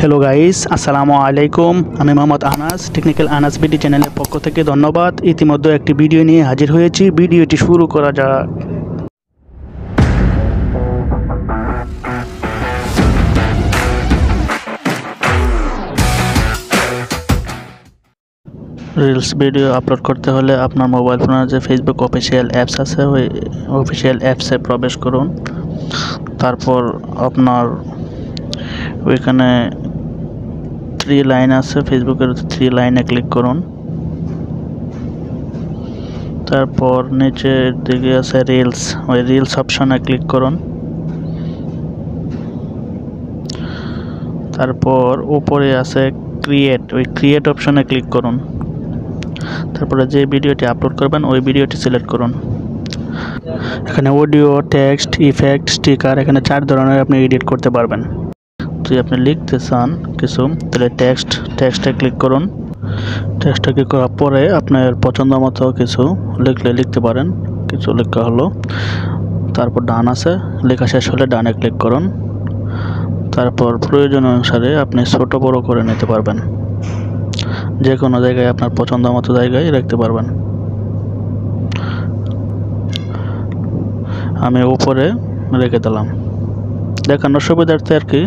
Hello guys, আসসালামু আলাইকুম। আমি মোহাম্মদ আনাস, টেকনিক্যাল আনাস বিডি চ্যানেলের পক্ষ থেকে ধন্যবাদ। ইতিমধ্যে একটি ভিডিও নিয়ে হাজির হয়েছি। ভিডিওটি শুরু করা যাক। রিলস ভিডিও আপলোড করতে হলে আপনার মোবাইল ফোনের যে ফেসবুক অফিসিয়াল অ্যাপস আছে, ওই অফিসিয়াল অ্যাপসে প্রবেশ করুন। তারপর আপনার ওইখানে 3 লাইন আছে, ফেসবুকের 3 লাইনে ক্লিক করুন। তারপর নিচের দিকে আছে রিলস, ওই রিলস অপশনে ক্লিক করুন। তারপর উপরে আছে ক্রিয়েট, ওই ক্রিয়েট অপশনে ক্লিক করুন। তারপরে যে ভিডিওটি আপলোড করবেন ওই ভিডিওটি সিলেক্ট করুন। এখানে অডিও, টেক্সট, ইফেক্ট, স্টিকার, এখানে 4 ধরনের আপনি এডিট করতে পারবেন। যদি আপনি লিখতে চান কিছু, তাহলে টেক্সটে ক্লিক করুন। টেক্সটে ক্লিক করার পরে আপনার পছন্দ মতো কিছু লিখতে পারেন। কিছু লেখা হলো, তারপর ডান আছে, লেখা শেষ হলে ডানে ক্লিক করুন। তারপর প্রয়োজন অনুসারে আপনি ছোট বড় করে নিতে পারবেন। যে কোনো জায়গায় আপনার পছন্দ মতো জায়গায় রাখতে পারবেন। আমি উপরে রেখে দিলাম দেখানোর সুবিধার্থে আর কি,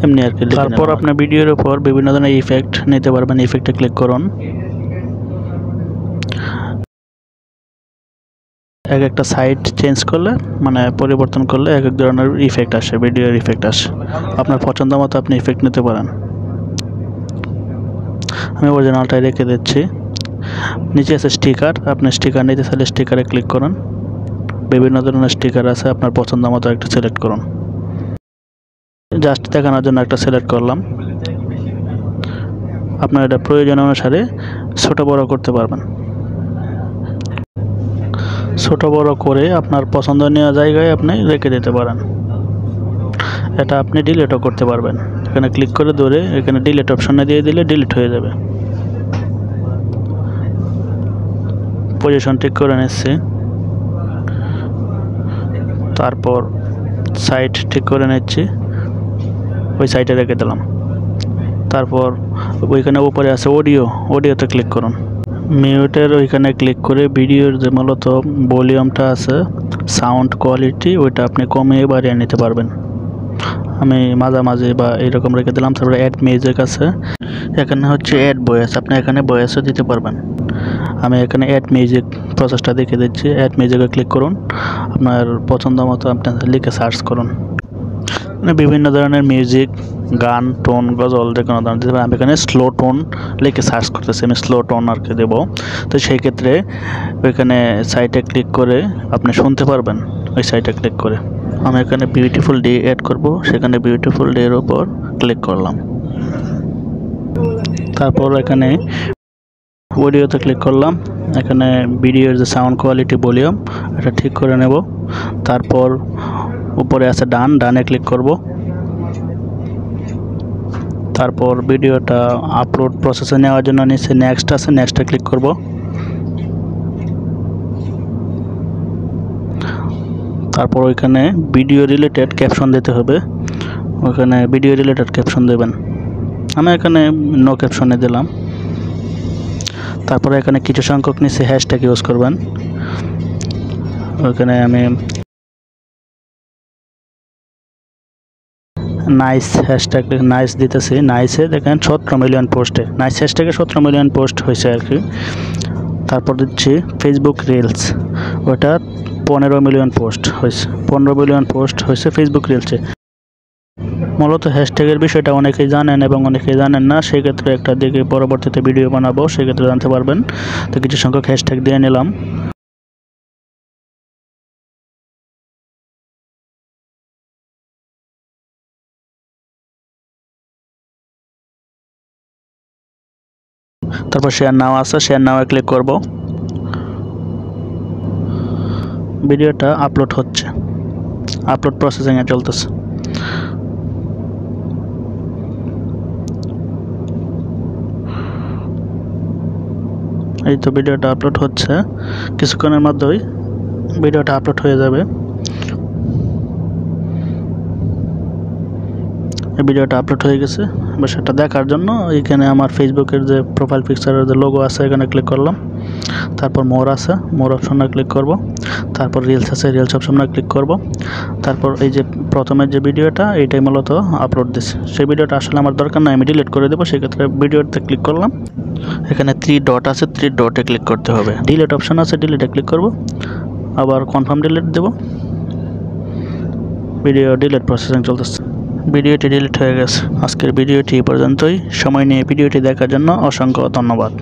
এমনি আর কি। তারপর আপনার ভিডিওর উপর বিভিন্ন ধরনের ইফেক্ট নিতে পারবেন। ইফেক্টে ক্লিক করুন। এক একটা সাইড চেঞ্জ করলে, মানে পরিবর্তন করলে এক এক ধরনের ইফেক্ট আসে, ভিডিওর ইফেক্ট আসে। আপনার পছন্দ মতো আপনি ইফেক্ট নিতে পারেন। আমি অরিজিনালটাই রেখে দিচ্ছি। নিচে আছে স্টিকার, আপনি স্টিকার নিতে চাইলে স্টিকারে ক্লিক করুন। বিভিন্ন ধরনের স্টিকার আছে, আপনার পছন্দ মতো একটা সিলেক্ট করুন। জাস্ট দেখানোর জন্য একটা সিলেক্ট করলাম। আপনার এটা প্রয়োজন অনুসারে ছোট বড় করতে পারবেন। ছোট বড় করে আপনার পছন্দনীয় জায়গায় আপনি রেখে দিতে পারেন। এটা আপনি ডিলিটও করতে পারবেন। এখানে ক্লিক করে ধরে এখানে ডিলিট অপশনে দিয়ে দিলে ডিলিট হয়ে যাবে। পজিশন ঠিক করে নিচ্ছি। তারপর সাইড ঠিক করে নিচ্ছি, ওই সাইডে রেখে দিলাম। তারপর ওইখানে উপরে আছে অডিওতে ক্লিক করুন। মিউটের ওইখানে ক্লিক করে ভিডিওর যে মূলত ভলিউমটা আছে, সাউন্ড কোয়ালিটি, ওইটা আপনি কমিয়ে বাড়িয়ে নিতে পারবেন। আমি মাঝামাঝি বা এইরকম রেখে দিলাম। তারপরে অ্যাড মিউজিক আছে, এখানে হচ্ছে অ্যাড ভয়েস, আপনি এখানে ভয়েসও দিতে পারবেন। আমি এখানে অ্যাড মিউজিক প্রসেসটা দেখে দিচ্ছি। অ্যাড মিউজিকে ক্লিক করুন। আপনার পছন্দ মতো আপনি লিখে সার্চ করুন। মানে বিভিন্ন ধরনের মিউজিক, গান, টোন, গজল, যে কোনো ধরনের দিতে পারেন। আমি এখানে স্লো টোন লিখে সার্চ করতেছি, আমি স্লো টোন আর কি দেবো। তো সেই ক্ষেত্রে ওইখানে সাইটে ক্লিক করে আপনি শুনতে পারবেন। ওই সাইটে ক্লিক করে আমি এখানে বিউটিফুল ডে অ্যাড করব, সেখানে বিউটিফুল ডে এর উপর ক্লিক করলাম। তারপর এখানে অডিওতে ক্লিক করলাম। এখানে ভিডিওর যে সাউন্ড কোয়ালিটি, ভলিউম, এটা ঠিক করে নেব। তারপর উপরে আছে ডানে ক্লিক করব। তারপর ভিডিওটা আপলোড প্রসেসে নেওয়ার জন্য নিচে নেক্সট আছে, নেক্সটে ক্লিক করব। তারপর ওইখানে ভিডিও রিলেটেড ক্যাপশন দিতে হবে। ওইখানে ভিডিও রিলেটেড ক্যাপশন দেবেন। আমি এখানে নো ক্যাপশনে দিলাম। তারপরে এখানে কিছু সংখ্যক নিচে হ্যাশট্যাগ ইউজ করবেন। ওইখানে আমি নাইস হ্যাশট্যাগ নাইস দিতেছি। নাইসে দেখেন 17 মিলিয়ন পোস্টে, নাইস হ্যাশট্যাগে 17 মিলিয়ন পোস্ট হয়েছে আর কি। তারপর দিচ্ছি ফেসবুক রিলস, ওটা 15 মিলিয়ন পোস্ট হয়েছে। 15 মিলিয়ন পোস্ট হয়েছে ফেসবুক রিলসে। মূলত হ্যাশট্যাগের বিষয়টা অনেকেই জানেন এবং অনেকেই জানেন না, সেই ক্ষেত্রে একটা দিকে পরবর্তীতে ভিডিও বানাবো, সেক্ষেত্রে জানতে পারবেন। তো কিছু সংখ্যক হ্যাশট্যাগ দিয়ে নিলাম। তারপর শেয়ার নাও আছে, শেয়ার নাও ক্লিক করব। ভিডিওটা আপলোড হচ্ছে, আপলোড প্রসেসিংয়ে চলতেছে। এই তো ভিডিওটা আপলোড হচ্ছে, কিছুক্ষণের মধ্যেই ভিডিওটা আপলোড হয়ে যাবে। এই ভিডিওটা আপলোড হয়ে গেছে, সেটা দেখার জন্য এখানে আমার ফেসবুকের যে প্রোফাইল পিকচারের যে লোগো আছে এখানে ক্লিক করলাম, তারপর মোর আছে, মোর অপশনে ক্লিক করব, তারপর রিলস আছে, রিলস অপশনে ক্লিক করব, তারপর এই যে প্রথমের যে ভিডিওটা এইটাই মূলত আপলোড দিচ্ছি, সেই ভিডিওটা আসলে আমার দরকার নাই, আমি ডিলিট করে দেবো। সেক্ষেত্রে ভিডিওতে ক্লিক করলাম, এখানে 3 ডট আছে, 3 ডটে ক্লিক করতে হবে, ডিলিট অপশন আছে, ডিলিটে ক্লিক করব, আবার কনফার্ম ডিলিট দেব। ভিডিও ডিলিট প্রসেসিং চলতেছে, ভিডিওটি ডিলিট হয়ে গেছে। আজকের ভিডিওটি এই পর্যন্তই। সময় নিয়ে ভিডিওটি দেখার জন্য অসংখ্য ধন্যবাদ।